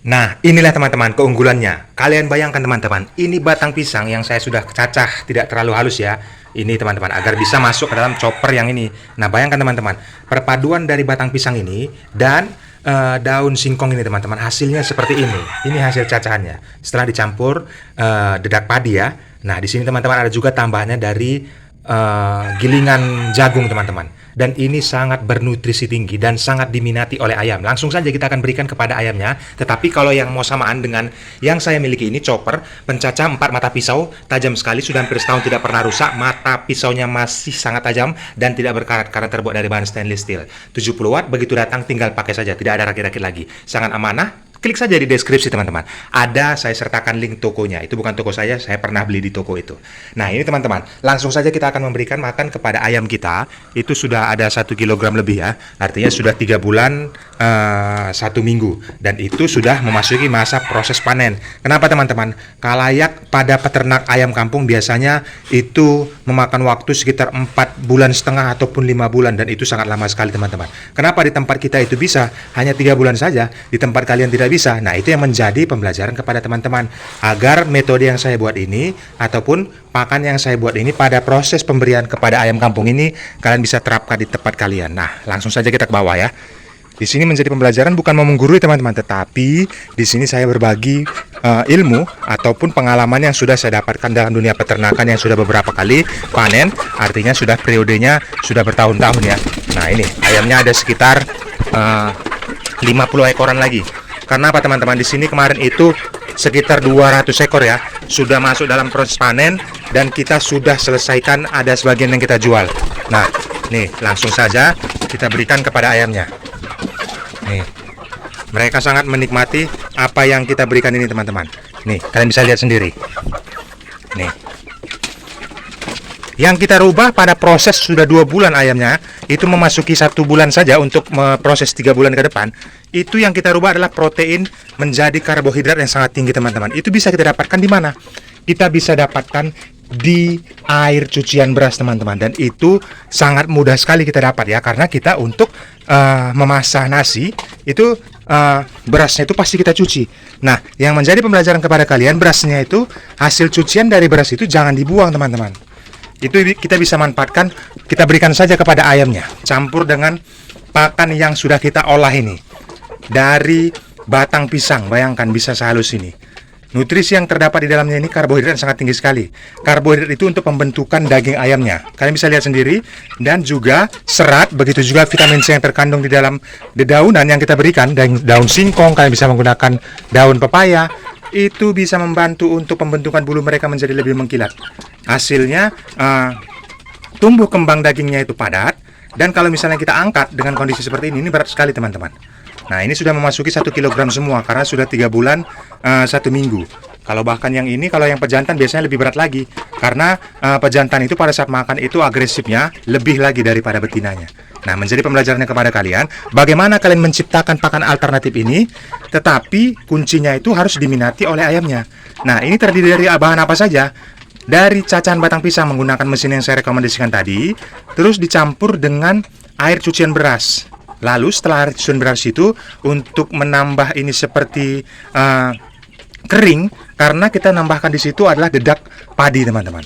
Nah, inilah teman-teman keunggulannya. Kalian bayangkan teman-teman, ini batang pisang yang saya sudah cacah tidak terlalu halus ya. Ini teman-teman, agar bisa masuk ke dalam chopper yang ini. Nah, bayangkan teman-teman, perpaduan dari batang pisang ini dan daun singkong ini teman-teman, hasilnya seperti ini. Ini hasil cacahannya. Setelah dicampur dedak padi ya. Nah, di sini teman-teman ada juga tambahannya dari gilingan jagung teman-teman. Dan ini sangat bernutrisi tinggi dan sangat diminati oleh ayam. Langsung saja kita akan berikan kepada ayamnya. Tetapi kalau yang mau samaan dengan yang saya miliki ini, chopper, pencacah 4 mata pisau, tajam sekali, sudah hampir setahun tidak pernah rusak. Mata pisaunya masih sangat tajam dan tidak berkarat karena terbuat dari bahan stainless steel. 70 watt, begitu datang tinggal pakai saja, tidak ada rakit-rakit lagi. Sangat amanah. Klik saja di deskripsi teman-teman. Ada, saya sertakan link tokonya. Itu bukan toko saya pernah beli di toko itu. Nah ini teman-teman, langsung saja kita akan memberikan makan kepada ayam kita. Itu sudah ada 1 kilogram lebih ya. Artinya sudah 3 bulan 1 minggu. Dan itu sudah memasuki masa proses panen. Kenapa teman-teman? Kalayak pada peternak ayam kampung biasanya itu memakan waktu sekitar 4,5 bulan ataupun 5 bulan. Dan itu sangat lama sekali teman-teman. Kenapa di tempat kita itu bisa? Hanya 3 bulan saja. Di tempat kalian tidak bisa. Nah, itu yang menjadi pembelajaran kepada teman-teman agar metode yang saya buat ini ataupun pakan yang saya buat ini pada proses pemberian kepada ayam kampung ini kalian bisa terapkan di tempat kalian. Nah, langsung saja kita ke bawah ya. Di sini menjadi pembelajaran bukan mau menggurui teman-teman, tetapi di sini saya berbagi ilmu ataupun pengalaman yang sudah saya dapatkan dalam dunia peternakan yang sudah beberapa kali panen, artinya sudah periodenya sudah bertahun-tahun ya. Nah, ini ayamnya ada sekitar 50 ekoran lagi. Karena apa teman-teman, di sini kemarin itu sekitar 200 ekor ya sudah masuk dalam proses panen dan kita sudah selesaikan, ada sebagian yang kita jual. Nah, nih langsung saja kita berikan kepada ayamnya. Nih, mereka sangat menikmati apa yang kita berikan ini teman-teman. Nih, kalian bisa lihat sendiri. Nih, yang kita rubah pada proses sudah 2 bulan ayamnya, itu memasuki 1 bulan saja untuk proses 3 bulan ke depan. Itu yang kita rubah adalah protein menjadi karbohidrat yang sangat tinggi teman-teman. Itu bisa kita dapatkan di mana? Kita bisa dapatkan di air cucian beras teman-teman. Dan itu sangat mudah sekali kita dapat ya, karena kita untuk memasak nasi itu berasnya itu pasti kita cuci. Nah, yang menjadi pembelajaran kepada kalian, berasnya itu hasil cucian dari beras itu jangan dibuang teman-teman. Itu kita bisa manfaatkan, kita berikan saja kepada ayamnya, campur dengan pakan yang sudah kita olah ini dari batang pisang. Bayangkan bisa sehalus ini. Nutrisi yang terdapat di dalamnya ini karbohidrat yang sangat tinggi sekali. Karbohidrat itu untuk pembentukan daging ayamnya. Kalian bisa lihat sendiri. Dan juga serat, begitu juga vitamin C yang terkandung di dalam dedaunan yang kita berikan. Daun singkong, kalian bisa menggunakan daun pepaya. Itu bisa membantu untuk pembentukan bulu mereka menjadi lebih mengkilat. Hasilnya tumbuh kembang dagingnya itu padat. Dan kalau misalnya kita angkat dengan kondisi seperti ini berat sekali teman-teman. Nah, ini sudah memasuki 1 kilogram semua karena sudah 3 bulan 1 minggu. Kalau bahkan yang ini, kalau yang pejantan biasanya lebih berat lagi. Karena pejantan itu pada saat makan itu agresifnya lebih lagi daripada betinanya. Nah, menjadi pembelajarannya kepada kalian, bagaimana kalian menciptakan pakan alternatif ini, tetapi kuncinya itu harus diminati oleh ayamnya. Nah, ini terdiri dari bahan apa saja? Dari cacahan batang pisang menggunakan mesin yang saya rekomendasikan tadi, terus dicampur dengan air cucian beras. Lalu setelah air cucian beras itu, untuk menambah ini seperti kering, karena kita nambahkan di situ adalah dedak padi teman-teman.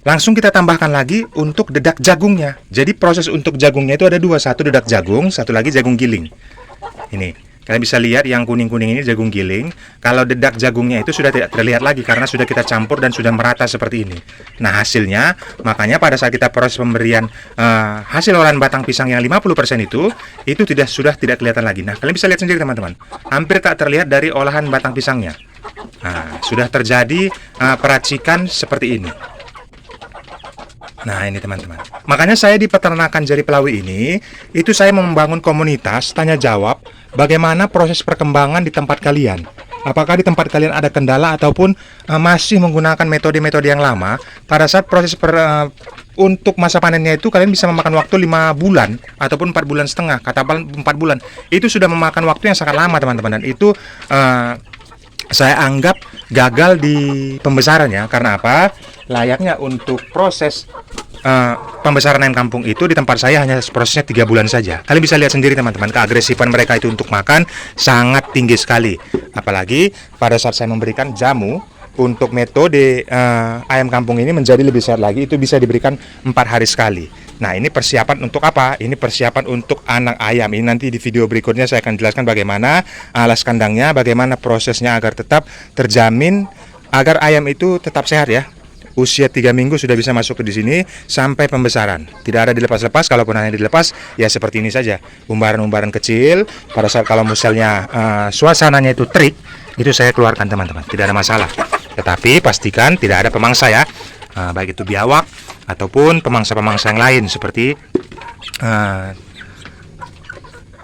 Langsung kita tambahkan lagi untuk dedak jagungnya. Jadi proses untuk jagungnya itu ada 2, satu dedak jagung, satu lagi jagung giling. Ini kalian bisa lihat yang kuning-kuning ini jagung giling. Kalau dedak jagungnya itu sudah tidak terlihat lagi karena sudah kita campur dan sudah merata seperti ini. Nah, hasilnya, makanya pada saat kita proses pemberian hasil olahan batang pisang yang 50% itu sudah tidak kelihatan lagi. Nah, kalian bisa lihat sendiri teman-teman. Hampir tak terlihat dari olahan batang pisangnya. Nah, sudah terjadi peracikan seperti ini. Nah, ini teman-teman. Makanya saya di peternakan Jari Pelawi ini, itu saya membangun komunitas tanya jawab bagaimana proses perkembangan di tempat kalian. Apakah di tempat kalian ada kendala ataupun masih menggunakan metode-metode yang lama. Pada saat proses untuk masa panennya itu kalian bisa memakan waktu 5 bulan ataupun 4,5 bulan, katakan 4 bulan. Itu sudah memakan waktu yang sangat lama teman-teman, dan itu saya anggap gagal di pembesarannya. Karena apa? Layaknya untuk proses pembesaran ayam kampung itu di tempat saya hanya prosesnya 3 bulan saja. Kalian bisa lihat sendiri teman-teman, keagresifan mereka itu untuk makan sangat tinggi sekali. Apalagi pada saat saya memberikan jamu untuk metode ayam kampung ini menjadi lebih sehat lagi, itu bisa diberikan 4 hari sekali. Nah, ini persiapan untuk apa? Ini persiapan untuk anak ayam. Ini nanti di video berikutnya saya akan jelaskan bagaimana alas kandangnya, bagaimana prosesnya agar tetap terjamin agar ayam itu tetap sehat ya. Usia 3 minggu sudah bisa masuk ke di sini sampai pembesaran. Tidak ada dilepas-lepas, kalaupun hanya dilepas ya seperti ini saja. Umbaran-umbaran kecil. Pada saat kalau misalnya suasananya itu terik, itu saya keluarkan teman-teman. Tidak ada masalah. Tetapi pastikan tidak ada pemangsa ya. Baik itu biawak ataupun pemangsa-pemangsa yang lain seperti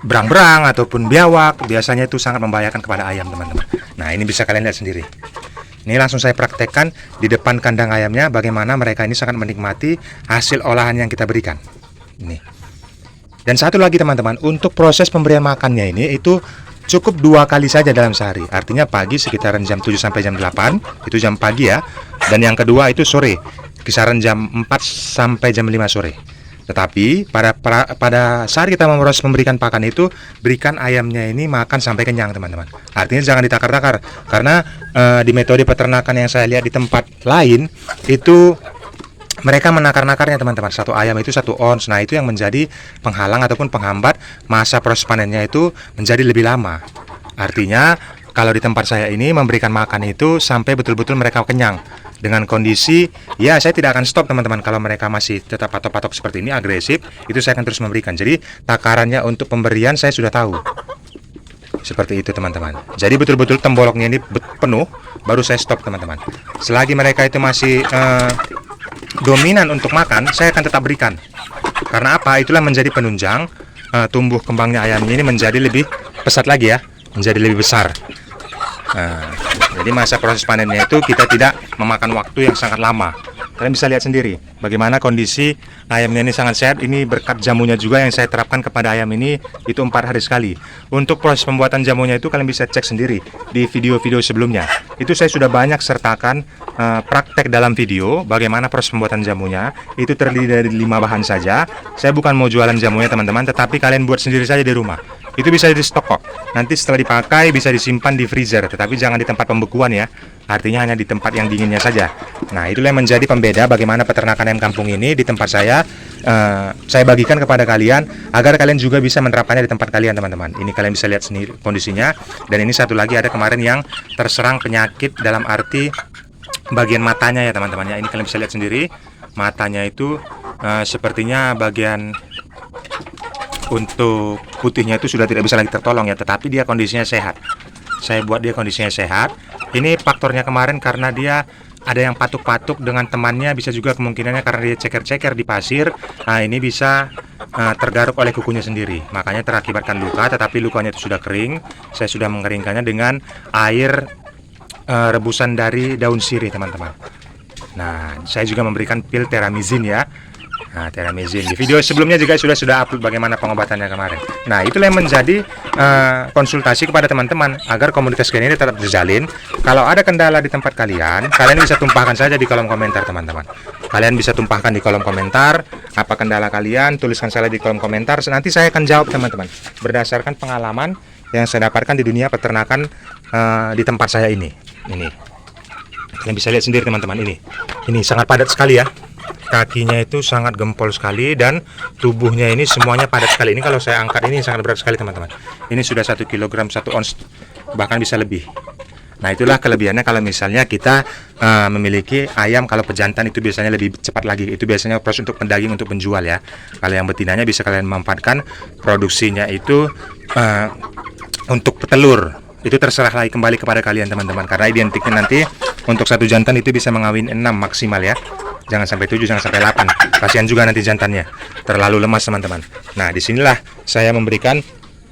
berang-berang ataupun biawak. Biasanya itu sangat membahayakan kepada ayam teman-teman. Nah, ini bisa kalian lihat sendiri. Ini langsung saya praktekkan di depan kandang ayamnya bagaimana mereka ini sangat menikmati hasil olahan yang kita berikan. Ini. Dan satu lagi teman-teman, untuk proses pemberian makannya ini itu cukup 2 kali saja dalam sehari. Artinya pagi sekitaran jam 7 sampai jam 8, itu jam pagi ya. Dan yang kedua itu sore, kisaran jam 4 sampai jam 5 sore. Tetapi pada saat kita proses memberikan pakan itu, berikan ayamnya ini makan sampai kenyang teman-teman. Artinya jangan ditakar-takar, karena di metode peternakan yang saya lihat di tempat lain itu mereka menakar-nakarnya teman-teman. Satu ayam itu 1 ons. Nah, itu yang menjadi penghalang ataupun penghambat masa proses panennya itu menjadi lebih lama. Artinya kalau di tempat saya ini memberikan makan itu sampai betul-betul mereka kenyang. Dengan kondisi, ya saya tidak akan stop teman-teman. Kalau mereka masih tetap patok-patok seperti ini, agresif, itu saya akan terus memberikan. Jadi takarannya untuk pemberian saya sudah tahu. Seperti itu teman-teman. Jadi betul-betul temboloknya ini penuh, baru saya stop teman-teman. Selagi mereka itu masih dominan untuk makan, saya akan tetap berikan. Karena apa? Itulah menjadi penunjang tumbuh kembangnya ayamnya ini menjadi lebih pesat lagi ya, menjadi lebih besar. Jadi masa proses panennya itu kita tidak memakan waktu yang sangat lama. Kalian bisa lihat sendiri bagaimana kondisi ayamnya ini sangat sehat. Ini berkat jamunya juga yang saya terapkan kepada ayam ini itu 4 hari sekali. Untuk proses pembuatan jamunya itu kalian bisa cek sendiri di video-video sebelumnya. Itu saya sudah banyak sertakan praktek dalam video bagaimana proses pembuatan jamunya. Itu terdiri dari 5 bahan saja. Saya bukan mau jualan jamunya teman-teman, tetapi kalian buat sendiri saja di rumah. Itu bisa di stok kok. Nanti setelah dipakai bisa disimpan di freezer, tetapi jangan di tempat pembekuan ya. Artinya hanya di tempat yang dinginnya saja. Nah, itulah yang menjadi pembeda bagaimana peternakan ayam kampung ini di tempat saya. Saya bagikan kepada kalian agar kalian juga bisa menerapkannya di tempat kalian teman-teman. Ini kalian bisa lihat sendiri kondisinya. Dan ini satu lagi ada kemarin yang terserang penyakit dalam arti bagian matanya ya teman-teman ya. Ini kalian bisa lihat sendiri. Matanya itu sepertinya bagian untuk putihnya itu sudah tidak bisa lagi tertolong ya, tetapi dia kondisinya sehat. Saya buat dia kondisinya sehat. Ini faktornya kemarin karena dia ada yang patuk-patuk dengan temannya, bisa juga kemungkinannya karena dia ceker-ceker di pasir. Nah, ini bisa tergaruk oleh kukunya sendiri, makanya terakibatkan luka. Tetapi lukanya itu sudah kering. Saya sudah mengeringkannya dengan air rebusan dari daun sirih teman-teman. Nah, saya juga memberikan pil teramizin ya. Nah, teramizin di video sebelumnya juga sudah upload bagaimana pengobatannya kemarin. Nah, itulah yang menjadi konsultasi kepada teman-teman agar komunitas kalian ini tetap terjalin. Kalau ada kendala di tempat kalian, kalian bisa tumpahkan saja di kolom komentar teman-teman. Kalian bisa tumpahkan di kolom komentar apa kendala kalian, tuliskan saja di kolom komentar. Nanti saya akan jawab teman-teman berdasarkan pengalaman yang saya dapatkan di dunia peternakan di tempat saya ini. Ini kalian bisa lihat sendiri teman-teman, ini sangat padat sekali ya. Kakinya itu sangat gempol sekali dan tubuhnya ini semuanya padat sekali. Ini kalau saya angkat ini sangat berat sekali teman-teman. Ini sudah 1 kilogram 1 ons, bahkan bisa lebih. Nah, itulah kelebihannya kalau misalnya kita memiliki ayam. Kalau pejantan itu biasanya lebih cepat lagi. Itu biasanya proses untuk pendaging untuk penjual ya. Kalau yang betinanya bisa kalian memanfaatkan produksinya itu untuk petelur. Itu terserah lagi kembali kepada kalian teman-teman. Karena identiknya nanti untuk satu jantan itu bisa mengawin 6 maksimal ya. Jangan sampai 7, jangan sampai 8. Kasihan juga nanti jantannya, terlalu lemas teman-teman. Nah, disinilah saya memberikan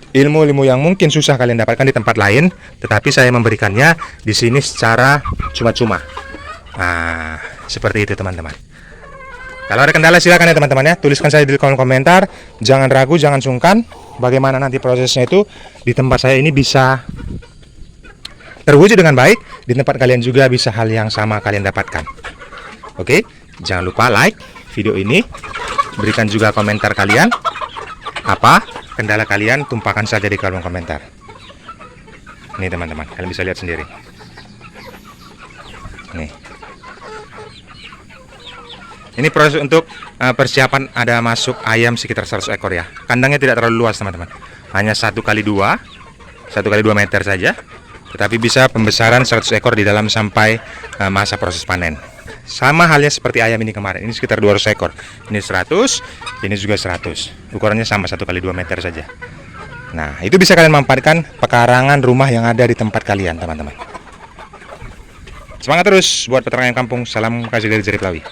ilmu-ilmu yang mungkin susah kalian dapatkan di tempat lain, tetapi saya memberikannya di sini secara cuma-cuma. Nah, seperti itu teman-teman. Kalau ada kendala silakan ya teman-teman ya, tuliskan saya di kolom komentar. Jangan ragu, jangan sungkan. Bagaimana nanti prosesnya itu di tempat saya ini bisa terwujud dengan baik, di tempat kalian juga bisa hal yang sama kalian dapatkan. Oke, jangan lupa like video ini, berikan juga komentar kalian. Apa kendala kalian, tumpahkan saja di kolom komentar. Nih teman-teman, kalian bisa lihat sendiri. Nih. Ini proses untuk persiapan ada masuk ayam sekitar 100 ekor ya. Kandangnya tidak terlalu luas teman-teman. Hanya 1 kali 2 meter saja. Tetapi bisa pembesaran 100 ekor di dalam sampai masa proses panen. Sama halnya seperti ayam ini kemarin. Ini sekitar 200 ekor. Ini 100, ini juga 100. Ukurannya sama 1 kali 2 meter saja. Nah, itu bisa kalian manfaatkan pekarangan rumah yang ada di tempat kalian teman-teman. Semangat terus buat peternak ayam kampung. Salam kasih dari Jerry Plawi.